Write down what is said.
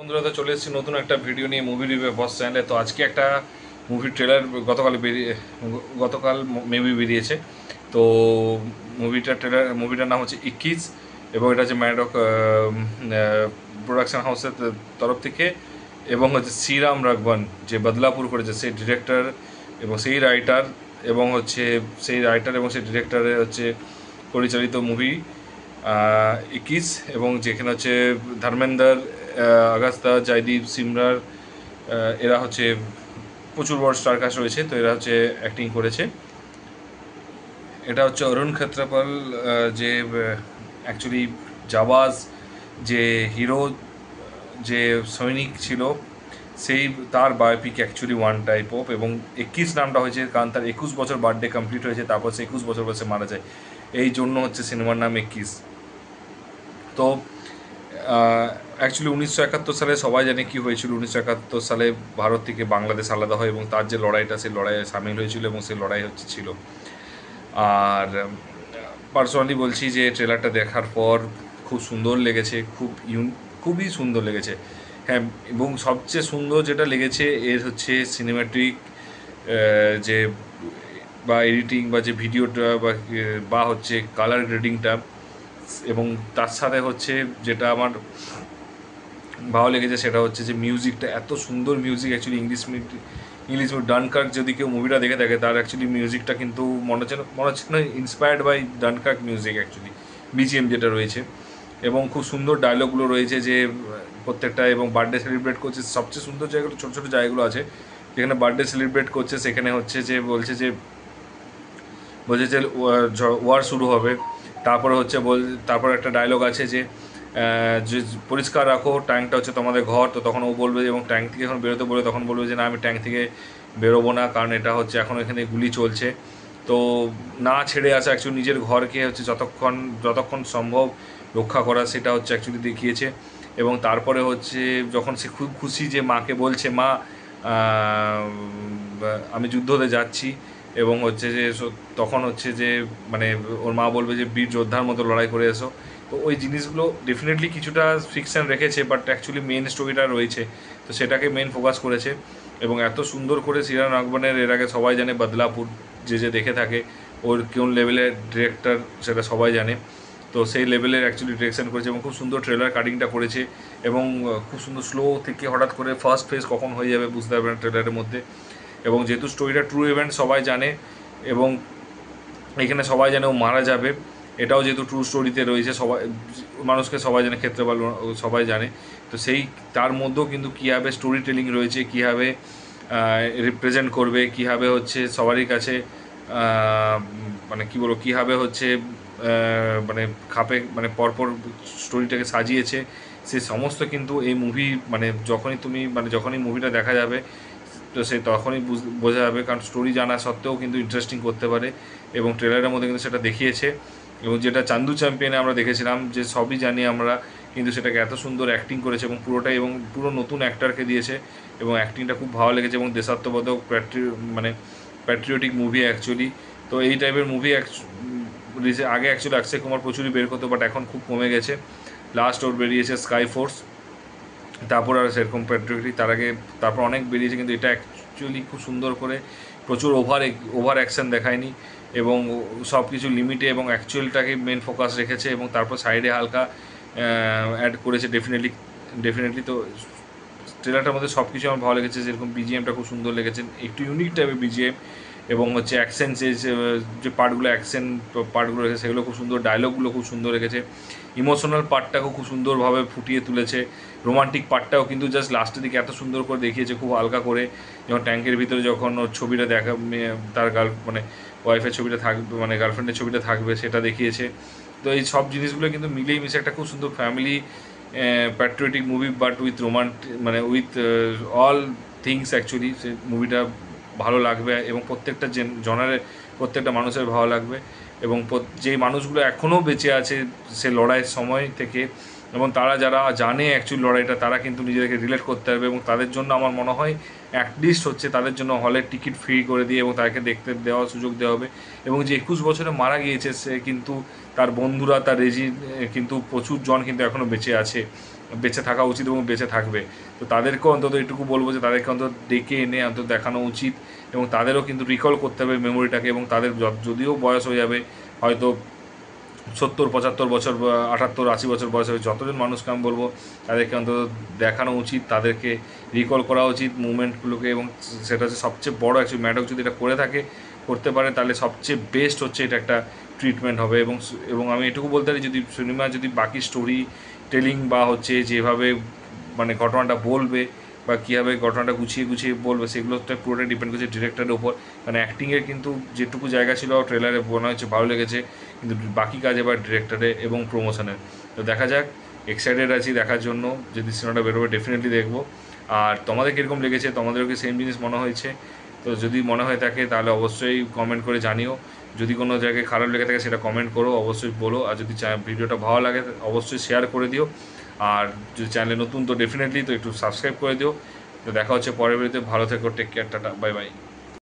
বন্ধুরা, তো চলে এসেছি নতুন একটা ভিডিও নিয়ে মুভি রিভিউ বস চ্যানেলে। তো আজকে একটা মুভির ট্রেলার গতকাল মেবি বেরিয়েছে। তো মুভিটার নাম হচ্ছে 21 এবং এটা হচ্ছে ম্যাডক প্রোডাকশন হাউসের তরফ থেকে, এবং হচ্ছে শ্রীরাম রাঘবন যে বদলাপুর করেছে সেই ডিরেক্টর এবং সেই ডিরেক্টরের হচ্ছে পরিচালিত মুভি 21। এবং যেখানে হচ্ছে ধর্মেন্দ্র, আগস্তা, জয়দীপ, সিমরার, এরা হচ্ছে প্রচুর বড় স্টারকাস্ট রয়েছে। তো এরা হচ্ছে অ্যাক্টিং করেছে। এটা হচ্ছে অরুণ ক্ষেত্রপাল, যে অ্যাকচুয়ালি জাওয়াজ যে হিরো, যে সৈনিক ছিল, সেই তার biopic actually one type of. এবং 21 নামটা হয়েছে কারণ তার 21 বছর বার্থডে কমপ্লিট হয়েছে, তারপর সে 21 বছর বয়সে মারা যায়, এই জন্য হচ্ছে সিনেমার নাম 21। তো অ্যাকচুয়ালি 1971 সালে সবাই জানে কী হয়েছিল। 1971 সালে ভারত থেকে বাংলাদেশ আলাদা হয় এবং তার যে লড়াইটা, সেই লড়াইয়ে সামিল হয়েছিল এবং সেই লড়াই ছিল। আর পার্সোনালি বলছি যে ট্রেলারটা দেখার পর খুব সুন্দর লেগেছে, খুবই সুন্দর লেগেছে। হ্যাঁ, এবং সবচেয়ে সুন্দর যেটা লেগেছে এর হচ্ছে সিনেম্যাটিক, যে বা এডিটিং বা যে ভিডিওটা বা হচ্ছে কালার গ্রেডিংটা। এবং তার সাথে হচ্ছে যেটা আমার ভালো লেগেছে সেটা হচ্ছে যে মিউজিকটা, এত সুন্দর মিউজিক। অ্যাকচুয়ালি ইংলিশ ডানকার্ক যদি কেউ মুভিটা দেখে থাকে, তার অ্যাকচুয়ালি মিউজিকটা কিন্তু মনে হচ্ছে না inspired by Dunkirk music actually, BGM যেটা রয়েছে। এবং খুব সুন্দর ডায়লগগুলো রয়েছে যে প্রত্যেকটা, এবং বার্থডে সেলিব্রেট করছে। সবচেয়ে সুন্দর জায়গাগুলো, ছোটো ছোটো জায়গাগুলো আছে যেখানে বার্থডে সেলিব্রেট করছে, সেখানে হচ্ছে যে বলছে যে ওয়ার শুরু হবে। তারপরে একটা ডায়লগ আছে যে যে পরিষ্কার রাখো, ট্যাঙ্কটা হচ্ছে তোমাদের ঘর। তো তখন ও বলবে, এবং ট্যাঙ্ক থেকে যখন বেরোতে বলে তখন বলবে যে না, আমি ট্যাঙ্ক থেকে বেরোবো না, কারণ এটা হচ্ছে এখন এখানে গুলি চলছে। তো না ছেড়ে আসা অ্যাকচুয়ালি নিজের ঘরকে হচ্ছে যতক্ষণ সম্ভব রক্ষা করা, সেটা হচ্ছে অ্যাকচুয়ালি দেখিয়েছে। এবং তারপরে হচ্ছে যখন সে খুব খুশি যে মাকে বলছে, মা আমি যুদ্ধতে যাচ্ছি, এবং হচ্ছে যে তখন হচ্ছে যে মানে ওর মা বলবে যে বীর যোদ্ধার মতো লড়াই করে এসো। তো ওই জিনিসগুলো ডেফিনেটলি কিছুটা ফিকশন রেখেছে, বাট অ্যাকচুয়ালি মেন স্টোরিটা রয়েছে, তো সেটাকে মেন ফোকাস করেছে। এবং এত সুন্দর করে শ্রীরাম রাঘবনের, এর আগে সবাই জানে বদলাপুর, যে দেখে থাকে ওর কোন লেভেলের ডিরেক্টর সেটা সবাই জানে। তো সেই লেভেলের অ্যাকচুয়ালি ডিরেকশন করেছে এবং খুব সুন্দর ট্রেলার কাটিংটা করেছে। এবং খুব সুন্দর স্লো থেকে হঠাৎ করে ফার্স্ট ফেজ কখন হয়ে যাবে বুঝতে পারবে না ট্রেলারের মধ্যে। এবং যেহেতু স্টোরিটা ট্রু ইভেন্ট সবাই জানে, এবং এখানে সবাই জানে ও মারা যাবে, এটাও যেহেতু ট্রু স্টোরিতে রয়েছে, সবাই জানে, ক্ষেত্রপাল সবাই জানে। তো সেই তার মধ্যেও কিন্তু কীভাবে স্টোরি টেলিং রয়েছে, কীভাবে রিপ্রেজেন্ট করবে, কীভাবে হচ্ছে সবারই কাছে মানে কী বলবো, কীভাবে হচ্ছে মানে খাপে মানে পরপর স্টোরিটাকে সাজিয়েছে, সে সমস্ত কিন্তু এই মুভি যখনই মুভিটা দেখা যাবে, তো সে তখনই বোঝা যাবে, কারণ স্টোরি জানা সত্ত্বেও কিন্তু ইন্টারেস্টিং করতে পারে। এবং ট্রেলারের মধ্যে কিন্তু সেটা দেখিয়েছে। এবং যেটা চান্দু চ্যাম্পিয়নে আমরা দেখেছিলাম যে সবই জানি আমরা, কিন্তু সেটাকে এত সুন্দর অ্যাক্টিং করেছে এবং পুরো নতুন অ্যাক্টরকে দিয়েছে, এবং অ্যাক্টিংটা খুব ভালো লেগেছে। এবং দেশাত্মবোধক প্যাট্রিয়টিক মুভি অ্যাকচুয়ালি। তো এই টাইপের মুভি আগে অ্যাকচুয়ালি অক্ষয় কুমার প্রচুরই বের করতো, বাট এখন খুব কমে গেছে। লাস্ট ওর বেরিয়েছে স্কাই ফোর্স, তারপর আর সেরকম প্যাট্রিয়টিক তারপর অনেক বেরিয়েছে, কিন্তু এটা অ্যাকচুয়ালি খুব সুন্দর করে প্রচুর ওভার অ্যাকশন দেখায়নি, এবং সব কিছু লিমিটে এবং অ্যাকচুয়ালটাকে মেন ফোকাস রেখেছে, এবং তারপর সাইডে হালকা অ্যাড করেছে ডেফিনেটলি। তো ট্রেলারটার মধ্যে সব কিছু আমার ভালো লেগেছে, যেরকম বিজিএমটা খুব সুন্দর লেগেছে, একটু ইউনিক টাইপের বিজিএম। এবং হচ্ছে অ্যাকশন যে পার্টগুলো রেখেছে সেগুলো খুব সুন্দর, ডায়লগগুলো খুব সুন্দর রেখেছে, ইমোশনাল পার্টটাকেও খুব সুন্দরভাবে ফুটিয়ে তুলেছে, রোমান্টিক পার্টটাও কিন্তু জাস্ট লাস্টের দিকে এত সুন্দর করে দেখিয়েছে, খুব হালকা করে। যখন ট্যাঙ্কের ভিতরে যখন ওর ছবিটা তার ওয়াইফের ছবিটা থাকবে, মানে গার্লফ্রেন্ডের ছবিটা থাকবে, সেটা দেখিয়েছে। তো এই সব জিনিসগুলো কিন্তু মিলেই মিশে একটা খুব সুন্দর family patriotic movie, but with all things actually. সে মুভিটা ভালো লাগবে, এবং প্রত্যেকটা জনারে প্রত্যেকটা মানুষের ভালো লাগবে। এবং যেই মানুষগুলো এখনও বেঁচে আছে সে লড়াইয়ের সময় থেকে, এবং তারা যারা জানে অ্যাকচুয়ালি লড়াইটা, তারা কিন্তু নিজেদেরকে রিলেট করতে পারবে। এবং তাদের জন্য আমার মনে হয় অ্যাটলিস্ট হচ্ছে তাদের জন্য হলের টিকিট ফ্রি করে দিয়ে এবং তাকে দেখতে দেওয়ার সুযোগ দেওয়া হবে। এবং যে 21 বছরে মারা গিয়েছে, সে কিন্তু তার বন্ধুরা, তার কিন্তু প্রচুর জন কিন্তু এখনও বেঁচে আছে, বেঁচে থাকা উচিত এবং বেঁচে থাকবে। তো তাদেরকেও অন্তত এটুকু বলবো যে তাদেরকে অন্তত ডেকে এনে অন্তত দেখানো উচিত, এবং তাদেরও কিন্তু রিকল করতে হবে মেমোরিটাকে, এবং তাদের যদিও বয়স হয়ে যাবে হয়তো 70-75 বছর বা 78-80 বছর বয়স হবে, যতজন মানুষকে আমি বলবো তাদেরকে অন্তত দেখানো উচিত, তাদেরকে রিকল করা উচিত মুভমেন্টগুলোকে, এবং সেটা হচ্ছে সবচেয়ে বড় অ্যাকচুয়ালি ম্যাডক যদি এটা করে থাকে করতে পারে তাহলে সবচেয়ে বেস্ট হচ্ছে এটা একটা ট্রিটমেন্ট হবে। এবং আমি এটুকু বলতে পারি যদি সিনেমা যদি বাকি স্টোরি টেলিং বা হচ্ছে যেভাবে মানে ঘটনাটা বলবে বা কীভাবে ঘটনাটা গুছিয়ে গুছিয়ে বলবে সেগুলোতে পুরোটাই ডিপেন্ড করছে ডিরেক্টরের ওপর। মানে অ্যাক্টিংয়ের কিন্তু যেটুকু জায়গা ছিল ট্রেলারে মনে হচ্ছে ভালো লেগেছে, কিন্তু বাকি কাজ এবার ডিরেক্টরে এবং প্রমোশনের। তো দেখা যাক, এক্সাইটেড আছি দেখার জন্য, যদি সিনেমাটা বেরোবে ডেফিনেটলি দেখবো। আর তোমাদের কীরকম লেগেছে, তোমাদেরও কি সেম জিনিস মনে হয়েছে? তো যদি মনে হয়ে থাকে তাহলে অবশ্যই কমেন্ট করে জানিও। যদি কোনো জায়গায় খারাপ লেগে থাকে সেটা কমেন্ট করো, অবশ্যই বলো। আর যদি ভিডিওটা ভালো লাগে অবশ্যই শেয়ার করে দিও। আর যদি চ্যানেলে নতুন তো ডেফিনেটলি তো একটু সাবস্ক্রাইব করে দিও। তো দেখা হচ্ছে পরের ভিডিওতে, ভালো থেকো, take care, tata, bye by.